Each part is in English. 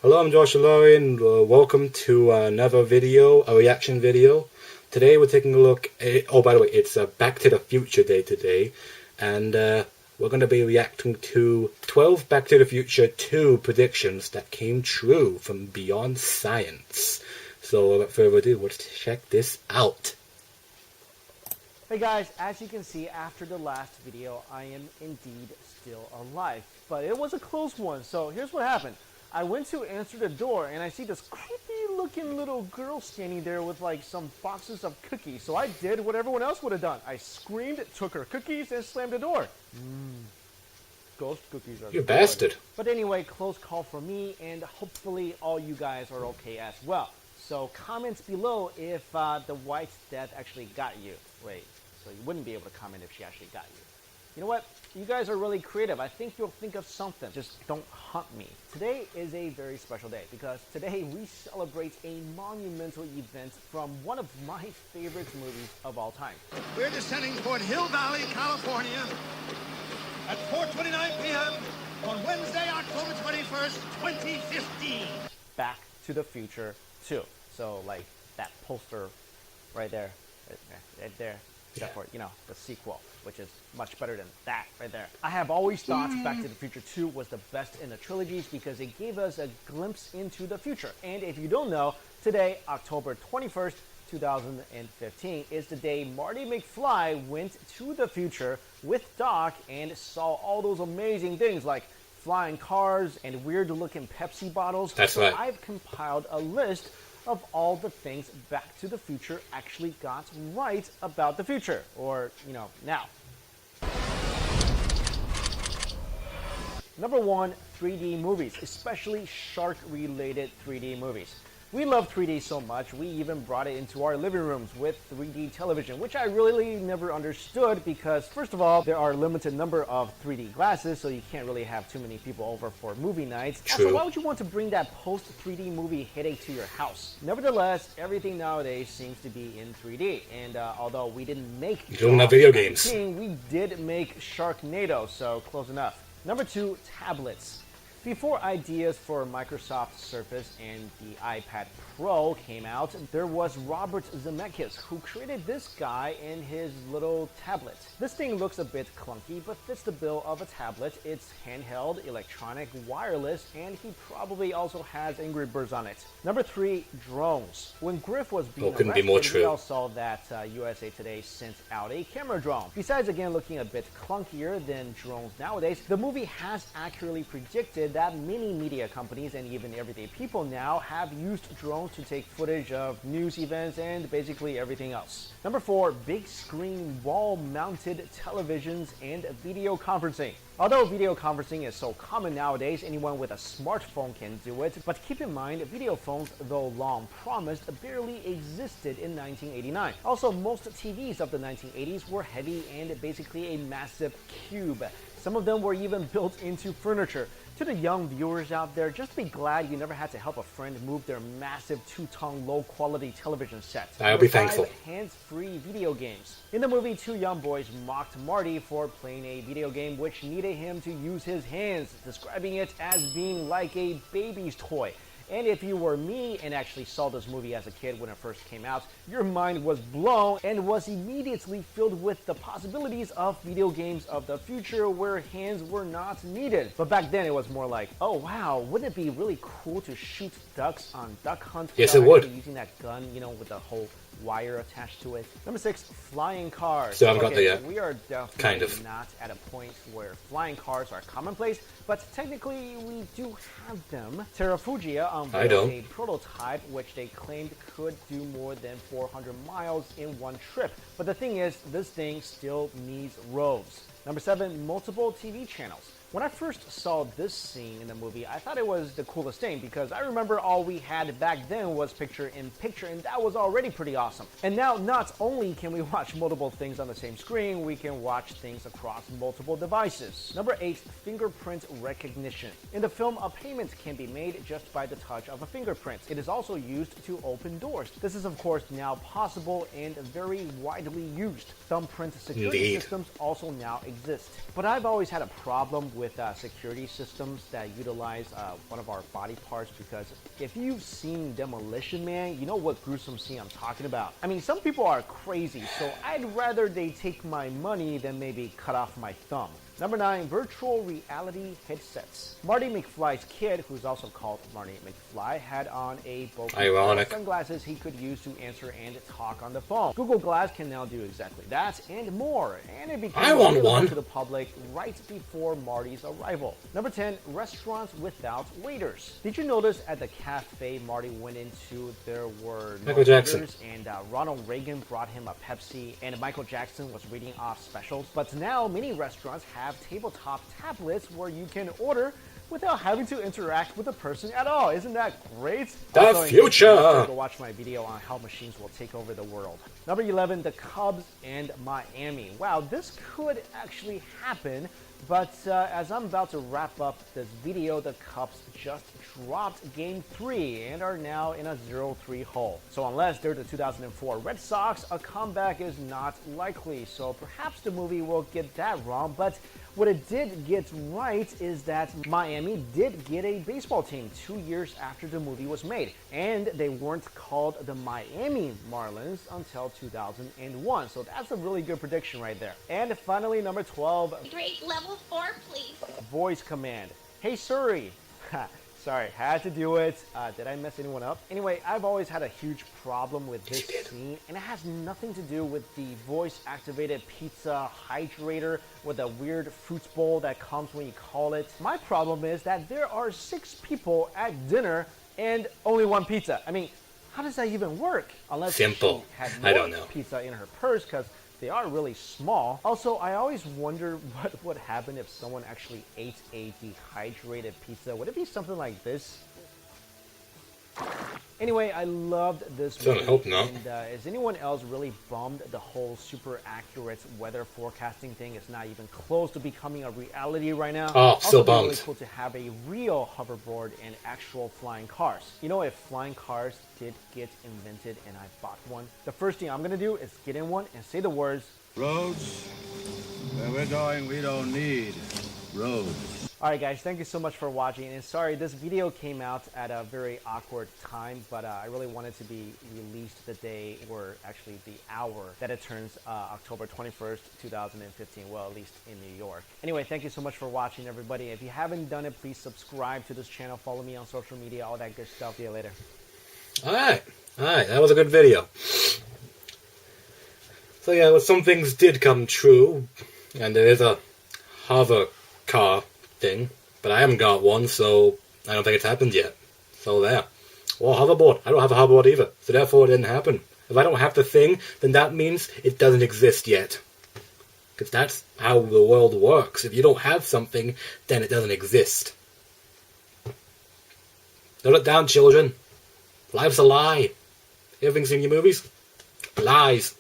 Hello, I'm Josh Lauren. Welcome to another video, a reaction video. Today we're taking a look at, oh by the way, it's Back to the Future Day today, and we're going to be reacting to 12 Back to the Future 2 predictions that came true from Beyond Science. So without further ado, let's check this out. Hey guys, as you can see after the last video, I am indeed still alive. But it was a close one, so here's what happened. I went to answer the door and I see this creepy looking little girl standing there with like some boxes of cookies. So I did what everyone else would have done. I screamed, took her cookies, and slammed the door. Ghost cookies are You good. bastard. But anyway, close call for me, and hopefully all you guys are okay as well. So comments below if the White Death actually got you. Wait, so you wouldn't be able to comment if she actually got you. You know what? You guys are really creative. I think you'll think of something. Just don't hunt me. Today is a very special day because today we celebrate a monumental event from one of my favorite movies of all time. We're descending toward Hill Valley, California at 4:29 p.m. on Wednesday, October 21st, 2015. Back to the Future 2. So like that poster right there. Right there. Except for, you know, the sequel, which is much better than that right there. I have always thought Back to the Future 2 was the best in the trilogies because it gave us a glimpse into the future. And if you don't know, today, October 21st, 2015, is the day Marty McFly went to the future with Doc and saw all those amazing things like flying cars and weird-looking Pepsi bottles. That's right. I've compiled a list of all the things Back to the Future actually got right about the future, or, you know, now. Number 1, 3D movies, especially shark-related 3D movies. We love 3D so much, we even brought it into our living rooms with 3D television, which I really never understood because, first of all, there are a limited number of 3D glasses, so you can't really have too many people over for movie nights. True. Also, why would you want to bring that post-3D movie headache to your house? Nevertheless, everything nowadays seems to be in 3D, and although we didn't make You don't have video games. we did make Sharknado, so close enough. Number 2, tablets. Before ideas for Microsoft Surface and the iPad Pro came out, there was Robert Zemeckis, who created this guy and his little tablet. This thing looks a bit clunky, but fits the bill of a tablet. It's handheld, electronic, wireless, and he probably also has Angry Birds on it. Number 3, drones. When Griff was being couldn't be more arrested, true. we all saw that USA Today sent out a camera drone. Besides, again, looking a bit clunkier than drones nowadays, the movie has accurately predicted that many media companies and even everyday people now have used drones to take footage of news events and basically everything else. Number 4, big screen wall-mounted televisions and video conferencing. Although video conferencing is so common nowadays, anyone with a smartphone can do it, but keep in mind, video phones, though long promised, barely existed in 1989. Also, most TVs of the 1980s were heavy and basically a massive cube. Some of them were even built into furniture. To the young viewers out there, just be glad you never had to help a friend move their massive 2-ton low-quality television set. I'll be thankful. Hands-free video games. In the movie, 2 young boys mocked Marty for playing a video game which needed him to use his hands, describing it as being like a baby's toy. And if you were me and actually saw this movie as a kid when it first came out, your mind was blown and was immediately filled with the possibilities of video games of the future where hands were not needed. But back then it was more like, oh wow, wouldn't it be really cool to shoot ducks on Duck Hunt? Yes, it would. Using that gun, you know, with the whole wire attached to it. Number 6, flying cars. Still haven't got there yet. We are definitely Kind of. not at a point where flying cars are commonplace, but technically we do have them. Terrafugia I don't. unveiled a prototype which they claimed could do more than 400 miles in one trip. But the thing is, this thing still needs roads. Number 7, multiple TV channels. When I first saw this scene in the movie, I thought it was the coolest thing because I remember all we had back then was picture-in-picture, and that was already pretty awesome. And now, not only can we watch multiple things on the same screen, we can watch things across multiple devices. Number 8, fingerprint recognition. In the film, a payment can be made just by the touch of a fingerprint. It is also used to open doors. This is, of course, now possible and very widely used. Thumbprint security Indeed. systems also now exist. But I've always had a problem with security systems that utilize one of our body parts, because if you've seen Demolition Man, you know what gruesome scene I'm talking about. I mean, some people are crazy, so I'd rather they take my money than maybe cut off my thumb. Number 9, virtual reality headsets. Marty McFly's kid, who's also called Marty McFly, had on a Ironic. sunglasses he could use to answer and talk on the phone. Google Glass can now do exactly that and more, and it became available to the public right before Marty's arrival. Number 10, restaurants without waiters. Did you notice at the cafe Marty went into, there were no Michael Jackson, waiters, and Ronald Reagan brought him a Pepsi, and Michael Jackson was reading off specials? But now many restaurants have tabletop tablets where you can order without having to interact with the person at all. Isn't that great? The also, future! Go watch my video on how machines will take over the world. Number 11, the Cubs and Miami. Wow, this could actually happen, but as I'm about to wrap up this video, the Cubs just dropped Game 3 and are now in a 0-3 hole. So unless they're the 2004 Red Sox, a comeback is not likely. So perhaps the movie will get that wrong, but what it did get right is that Miami did get a baseball team 2 years after the movie was made, and they weren't called the Miami Marlins until 2001. So that's a really good prediction right there. And finally, number 12. Grade level 4, please. Voice command. Hey Siri. Sorry, had to do it. Did I mess anyone up? Anyway, I've always had a huge problem with this scene, and it has nothing to do with the voice-activated pizza hydrator with a weird fruit bowl that comes when you call it. My problem is that there are 6 people at dinner and only 1 pizza. I mean, how does that even work? Unless Simple. she had I don't more know. pizza in her purse, because they are really small. Also, I always wonder what would happen if someone actually ate a dehydrated pizza. Would it be something like this? Anyway, I loved this movie. I hope not. And is anyone else really bummed the whole super accurate weather forecasting thing is not even close to becoming a reality right now? Oh, so also, bummed. Really cool to have a real hoverboard and actual flying cars. You know, if flying cars did get invented and I bought one, the first thing I'm gonna do is get in one and say the words, roads? Where we're going, we don't need roads. Alright guys, thank you so much for watching, and sorry this video came out at a very awkward time, but I really wanted to be released the day, or actually the hour that it turns October 21st, 2015, well at least in New York. Anyway, thank you so much for watching everybody. If you haven't done it, please subscribe to this channel, follow me on social media, all that good stuff. See you later. Alright, that was a good video. So yeah, well, some things did come true, and there is a hover car thing, but I haven't got one, so I don't think it's happened yet. So there. Or hoverboard. I don't have a hoverboard either, so therefore it didn't happen. If I don't have the thing, then that means it doesn't exist yet. Because that's how the world works. If you don't have something, then it doesn't exist. Don't look down, children. Life's a lie. Everything seen in your movies? Lies.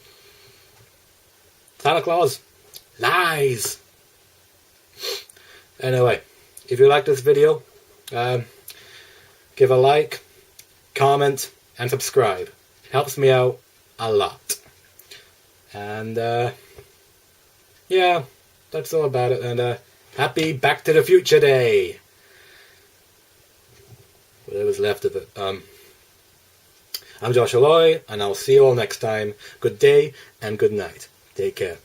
Santa Claus? Lies. Anyway, if you like this video, give a like, comment, and subscribe. It helps me out a lot. And, yeah, that's all about it. And, happy Back to the Future Day! Whatever's left of it. I'm Josh Alloy, and I'll see you all next time. Good day, and good night. Take care.